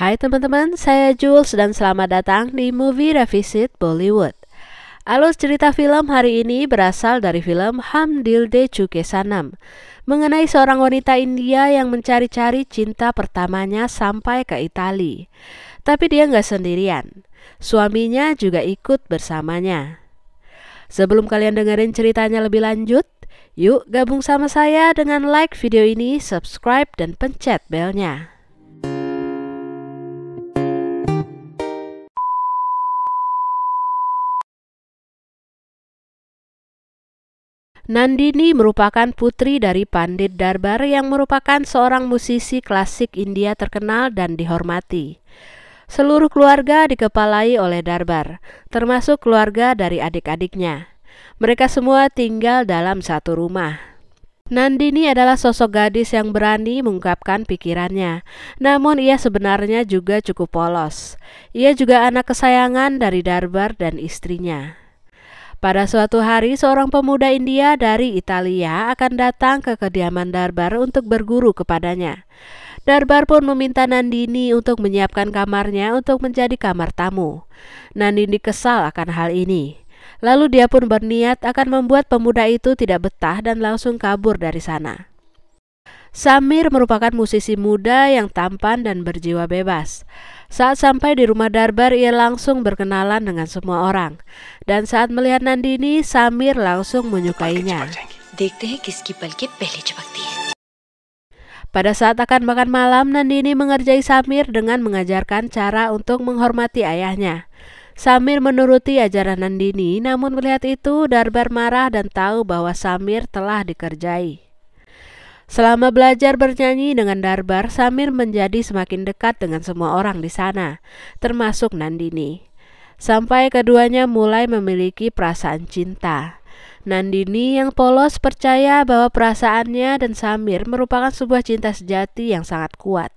Hai teman-teman, saya Jules dan selamat datang di Movie Revisit Bollywood. Alur cerita film hari ini berasal dari film Hum Dil De Chuke Sanam, mengenai seorang wanita India yang mencari-cari cinta pertamanya sampai ke Italia. Tapi dia nggak sendirian, suaminya juga ikut bersamanya. Sebelum kalian dengerin ceritanya lebih lanjut, yuk gabung sama saya dengan like video ini, subscribe, dan pencet belnya. Nandini merupakan putri dari Pandit Darbar yang merupakan seorang musisi klasik India terkenal dan dihormati. Seluruh keluarga dikepalai oleh Darbar, termasuk keluarga dari adik-adiknya. Mereka semua tinggal dalam satu rumah. Nandini adalah sosok gadis yang berani mengungkapkan pikirannya, namun ia sebenarnya juga cukup polos. Ia juga anak kesayangan dari Darbar dan istrinya. Pada suatu hari, seorang pemuda India dari Italia akan datang ke kediaman Darbar untuk berguru kepadanya. Darbar pun meminta Nandini untuk menyiapkan kamarnya untuk menjadi kamar tamu. Nandini kesal akan hal ini. Lalu dia pun berniat akan membuat pemuda itu tidak betah dan langsung kabur dari sana. Samir merupakan musisi muda yang tampan dan berjiwa bebas. Saat sampai di rumah Darbar, ia langsung berkenalan dengan semua orang. Dan saat melihat Nandini, Samir langsung menyukainya. Pada saat akan makan malam, Nandini mengerjai Samir dengan mengajarkan cara untuk menghormati ayahnya. Samir menuruti ajaran Nandini, namun melihat itu Darbar marah dan tahu bahwa Samir telah dikerjai. Selama belajar bernyanyi dengan Darbar, Samir menjadi semakin dekat dengan semua orang di sana, termasuk Nandini. Sampai keduanya mulai memiliki perasaan cinta. Nandini yang polos percaya bahwa perasaannya dan Samir merupakan sebuah cinta sejati yang sangat kuat.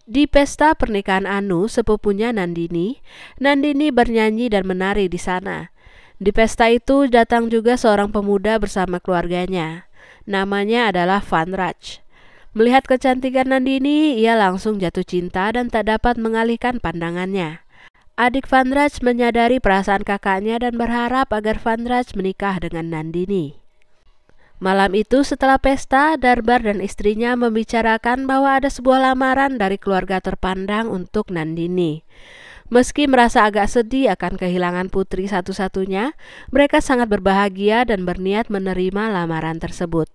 Di pesta pernikahan Anu, sepupunya Nandini, Nandini bernyanyi dan menari di sana. Di pesta itu datang juga seorang pemuda bersama keluarganya. Namanya adalah Vanraj. Melihat kecantikan Nandini, ia langsung jatuh cinta dan tak dapat mengalihkan pandangannya. Adik Vanraj menyadari perasaan kakaknya dan berharap agar Vanraj menikah dengan Nandini. Malam itu setelah pesta, Darbar dan istrinya membicarakan bahwa ada sebuah lamaran dari keluarga terpandang untuk Nandini. Meski merasa agak sedih akan kehilangan putri satu-satunya, mereka sangat berbahagia dan berniat menerima lamaran tersebut.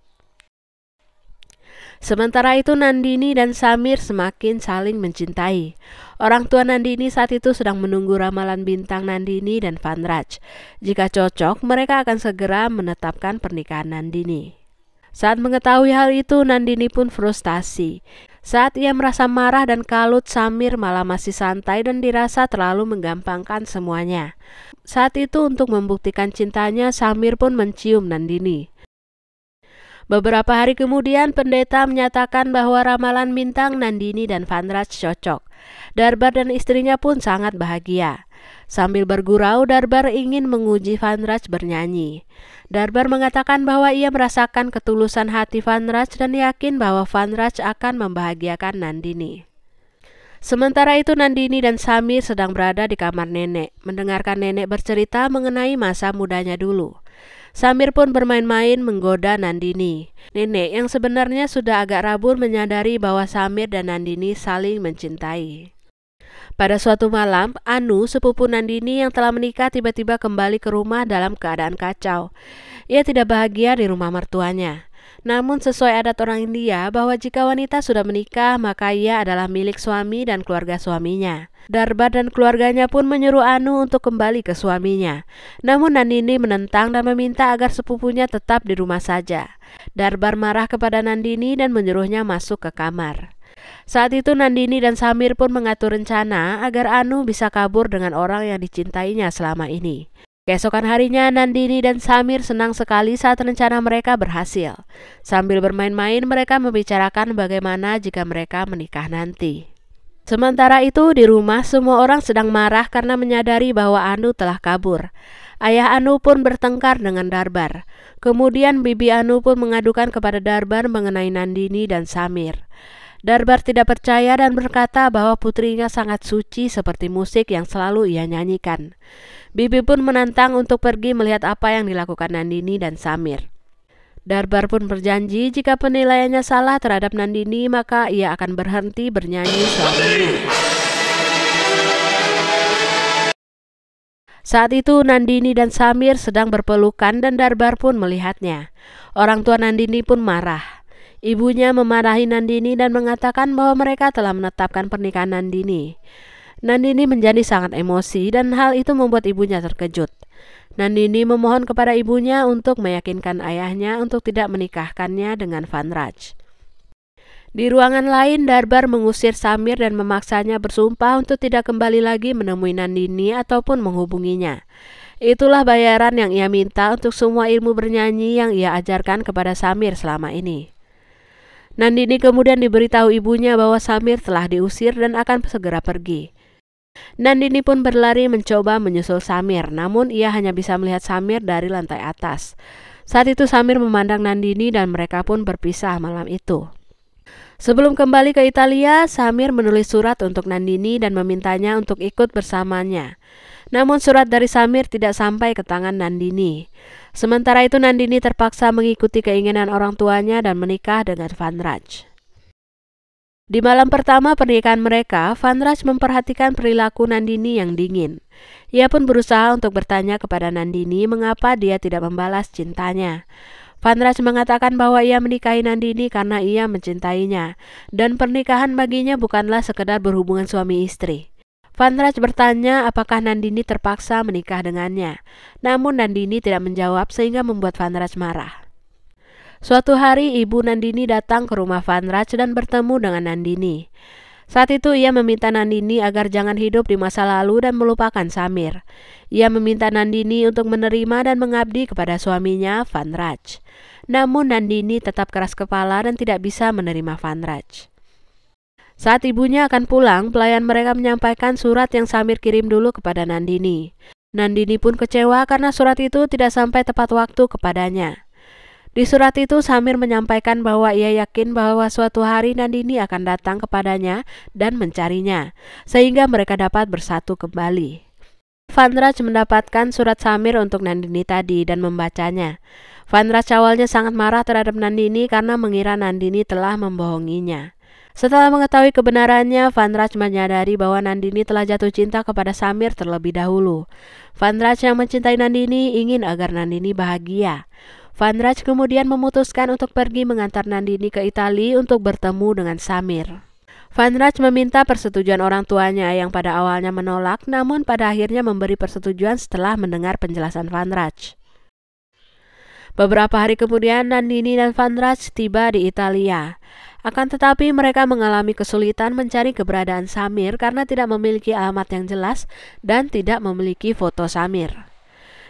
Sementara itu Nandini dan Samir semakin saling mencintai. Orang tua Nandini saat itu sedang menunggu ramalan bintang Nandini dan Vanraj. Jika cocok, mereka akan segera menetapkan pernikahan Nandini. Saat mengetahui hal itu, Nandini pun frustasi. Saat ia merasa marah dan kalut, Samir malah masih santai dan dirasa terlalu menggampangkan semuanya. Saat itu untuk membuktikan cintanya, Samir pun mencium Nandini. Beberapa hari kemudian, pendeta menyatakan bahwa ramalan bintang Nandini dan Vanraj cocok. Darbar dan istrinya pun sangat bahagia. Sambil bergurau, Darbar ingin menguji Vanraj bernyanyi. Darbar mengatakan bahwa ia merasakan ketulusan hati Vanraj dan yakin bahwa Vanraj akan membahagiakan Nandini. Sementara itu Nandini dan Samir sedang berada di kamar nenek, mendengarkan nenek bercerita mengenai masa mudanya dulu. Samir pun bermain-main menggoda Nandini. Nenek yang sebenarnya sudah agak rabun menyadari bahwa Samir dan Nandini saling mencintai. Pada suatu malam, Anu, sepupu Nandini yang telah menikah, tiba-tiba kembali ke rumah dalam keadaan kacau. Ia tidak bahagia di rumah mertuanya. Namun sesuai adat orang India bahwa jika wanita sudah menikah, maka ia adalah milik suami dan keluarga suaminya. Darbar dan keluarganya pun menyuruh Anu untuk kembali ke suaminya. Namun Nandini menentang dan meminta agar sepupunya tetap di rumah saja. Darbar marah kepada Nandini dan menyuruhnya masuk ke kamar. Saat itu Nandini dan Samir pun mengatur rencana agar Anu bisa kabur dengan orang yang dicintainya selama ini. Keesokan harinya Nandini dan Samir senang sekali saat rencana mereka berhasil. Sambil bermain-main mereka membicarakan bagaimana jika mereka menikah nanti. Sementara itu di rumah semua orang sedang marah karena menyadari bahwa Anu telah kabur. Ayah Anu pun bertengkar dengan Darbar. Kemudian bibi Anu pun mengadukan kepada Darbar mengenai Nandini dan Samir. Darbar tidak percaya dan berkata bahwa putrinya sangat suci seperti musik yang selalu ia nyanyikan. Bibi pun menantang untuk pergi melihat apa yang dilakukan Nandini dan Samir. Darbar pun berjanji jika penilaiannya salah terhadap Nandini maka ia akan berhenti bernyanyi selamanya. Saat itu Nandini dan Samir sedang berpelukan dan Darbar pun melihatnya. Orang tua Nandini pun marah. Ibunya memarahi Nandini dan mengatakan bahwa mereka telah menetapkan pernikahan Nandini. Nandini menjadi sangat emosi dan hal itu membuat ibunya terkejut. Nandini memohon kepada ibunya untuk meyakinkan ayahnya untuk tidak menikahkannya dengan Vanraj. Di ruangan lain, Darbar mengusir Samir dan memaksanya bersumpah untuk tidak kembali lagi menemui Nandini ataupun menghubunginya. Itulah bayaran yang ia minta untuk semua ilmu bernyanyi yang ia ajarkan kepada Samir selama ini. Nandini kemudian diberitahu ibunya bahwa Samir telah diusir dan akan segera pergi. Nandini pun berlari mencoba menyusul Samir, namun ia hanya bisa melihat Samir dari lantai atas. Saat itu Samir memandang Nandini dan mereka pun berpisah malam itu. Sebelum kembali ke Italia, Samir menulis surat untuk Nandini dan memintanya untuk ikut bersamanya. Namun surat dari Samir tidak sampai ke tangan Nandini. Sementara itu Nandini terpaksa mengikuti keinginan orang tuanya dan menikah dengan Vanraj. Di malam pertama pernikahan mereka, Vanraj memperhatikan perilaku Nandini yang dingin. Ia pun berusaha untuk bertanya kepada Nandini mengapa dia tidak membalas cintanya. Vanraj mengatakan bahwa ia menikahi Nandini karena ia mencintainya, dan pernikahan baginya bukanlah sekedar berhubungan suami istri. Vanraj bertanya apakah Nandini terpaksa menikah dengannya, namun Nandini tidak menjawab sehingga membuat Vanraj marah. Suatu hari ibu Nandini datang ke rumah Vanraj dan bertemu dengan Nandini. Saat itu ia meminta Nandini agar jangan hidup di masa lalu dan melupakan Samir. Ia meminta Nandini untuk menerima dan mengabdi kepada suaminya, Vanraj. Namun Nandini tetap keras kepala dan tidak bisa menerima Vanraj. Saat ibunya akan pulang, pelayan mereka menyampaikan surat yang Samir kirim dulu kepada Nandini. Nandini pun kecewa karena surat itu tidak sampai tepat waktu kepadanya. Di surat itu Samir menyampaikan bahwa ia yakin bahwa suatu hari Nandini akan datang kepadanya dan mencarinya, sehingga mereka dapat bersatu kembali. Vanraj mendapatkan surat Samir untuk Nandini tadi dan membacanya. Vanraj awalnya sangat marah terhadap Nandini karena mengira Nandini telah membohonginya. Setelah mengetahui kebenarannya, Vanraj menyadari bahwa Nandini telah jatuh cinta kepada Samir terlebih dahulu. Vanraj yang mencintai Nandini ingin agar Nandini bahagia. Vanraj kemudian memutuskan untuk pergi mengantar Nandini ke Italia untuk bertemu dengan Samir. Vanraj meminta persetujuan orang tuanya yang pada awalnya menolak, namun pada akhirnya memberi persetujuan setelah mendengar penjelasan Vanraj. Beberapa hari kemudian Nandini dan Vanraj tiba di Italia. Akan tetapi mereka mengalami kesulitan mencari keberadaan Samir karena tidak memiliki alamat yang jelas dan tidak memiliki foto Samir.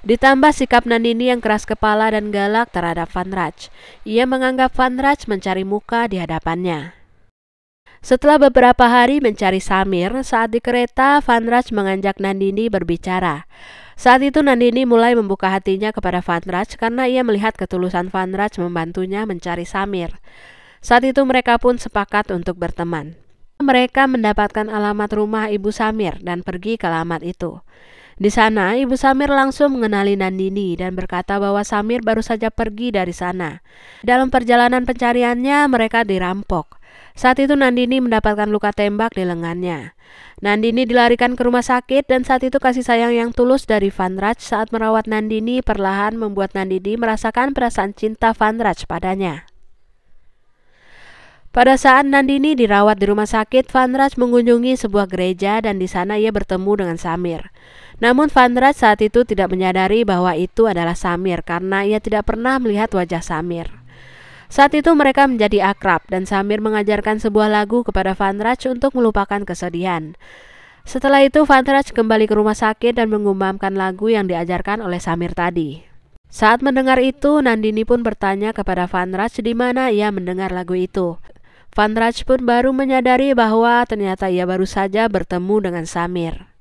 Ditambah sikap Nandini yang keras kepala dan galak terhadap Vanraj. Ia menganggap Vanraj mencari muka di hadapannya. Setelah beberapa hari mencari Samir, saat di kereta Vanraj mengajak Nandini berbicara. Saat itu Nandini mulai membuka hatinya kepada Vanraj karena ia melihat ketulusan Vanraj membantunya mencari Samir. Saat itu mereka pun sepakat untuk berteman. Mereka mendapatkan alamat rumah Ibu Samir dan pergi ke alamat itu. Di sana, Ibu Samir langsung mengenali Nandini dan berkata bahwa Samir baru saja pergi dari sana. Dalam perjalanan pencariannya, mereka dirampok. Saat itu Nandini mendapatkan luka tembak di lengannya. Nandini dilarikan ke rumah sakit dan saat itu kasih sayang yang tulus dari Vanraj saat merawat Nandini perlahan membuat Nandini merasakan perasaan cinta Vanraj padanya. Pada saat Nandini dirawat di rumah sakit, Vanraj mengunjungi sebuah gereja dan di sana ia bertemu dengan Samir. Namun Vanraj saat itu tidak menyadari bahwa itu adalah Samir karena ia tidak pernah melihat wajah Samir. Saat itu mereka menjadi akrab dan Samir mengajarkan sebuah lagu kepada Vanraj untuk melupakan kesedihan. Setelah itu Vanraj kembali ke rumah sakit dan mengumandangkan lagu yang diajarkan oleh Samir tadi. Saat mendengar itu, Nandini pun bertanya kepada Vanraj di mana ia mendengar lagu itu. Vanraj pun baru menyadari bahwa ternyata ia baru saja bertemu dengan Samir.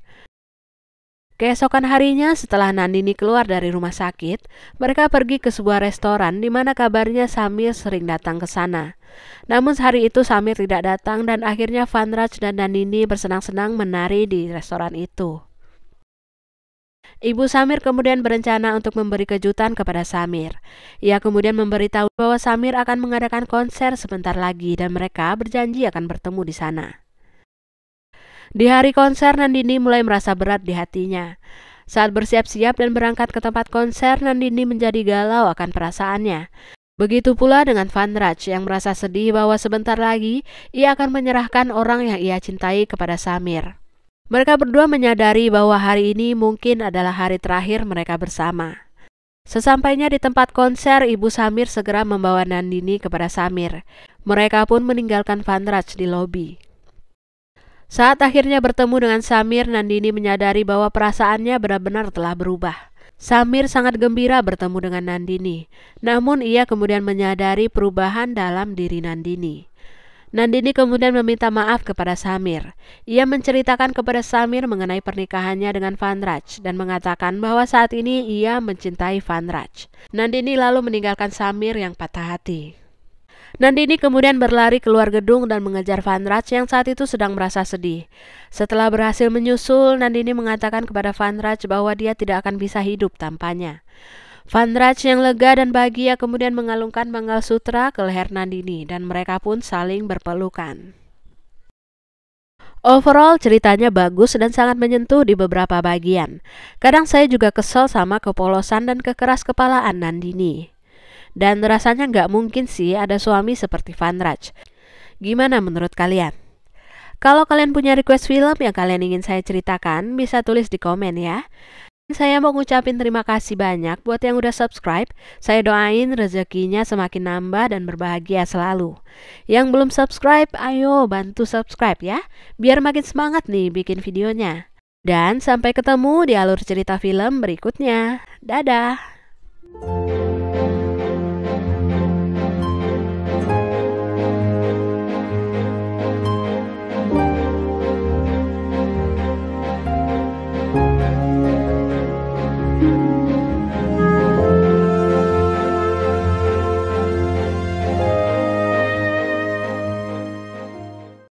Keesokan harinya setelah Nandini keluar dari rumah sakit, mereka pergi ke sebuah restoran di mana kabarnya Samir sering datang ke sana. Namun hari itu Samir tidak datang dan akhirnya Vanraj dan Nandini bersenang-senang menari di restoran itu. Ibu Samir kemudian berencana untuk memberi kejutan kepada Samir. Ia kemudian memberitahu bahwa Samir akan mengadakan konser sebentar lagi dan mereka berjanji akan bertemu di sana. Di hari konser, Nandini mulai merasa berat di hatinya. Saat bersiap-siap dan berangkat ke tempat konser, Nandini menjadi galau akan perasaannya. Begitu pula dengan Vanraj yang merasa sedih bahwa sebentar lagi ia akan menyerahkan orang yang ia cintai kepada Samir. Mereka berdua menyadari bahwa hari ini mungkin adalah hari terakhir mereka bersama. Sesampainya di tempat konser, ibu Samir segera membawa Nandini kepada Samir. Mereka pun meninggalkan Vanraj di lobi. Saat akhirnya bertemu dengan Samir, Nandini menyadari bahwa perasaannya benar-benar telah berubah. Samir sangat gembira bertemu dengan Nandini, namun ia kemudian menyadari perubahan dalam diri Nandini. Nandini kemudian meminta maaf kepada Samir. Ia menceritakan kepada Samir mengenai pernikahannya dengan Vanraj dan mengatakan bahwa saat ini ia mencintai Vanraj. Nandini lalu meninggalkan Samir yang patah hati. Nandini kemudian berlari keluar gedung dan mengejar Vanraj yang saat itu sedang merasa sedih. Setelah berhasil menyusul, Nandini mengatakan kepada Vanraj bahwa dia tidak akan bisa hidup tanpanya. Vanraj yang lega dan bahagia kemudian mengalungkan Mangalsutra ke leher Nandini dan mereka pun saling berpelukan. Overall ceritanya bagus dan sangat menyentuh di beberapa bagian. Kadang saya juga kesel sama kepolosan dan kekeras kepalaan Nandini. Dan rasanya nggak mungkin sih ada suami seperti Vanraj. Gimana menurut kalian? Kalau kalian punya request film yang kalian ingin saya ceritakan, bisa tulis di komen ya. Saya mau ngucapin terima kasih banyak buat yang udah subscribe. Saya doain rezekinya semakin nambah dan berbahagia selalu. Yang belum subscribe, ayo bantu subscribe ya, biar makin semangat nih bikin videonya. Dan sampai ketemu di alur cerita film berikutnya. Dadah!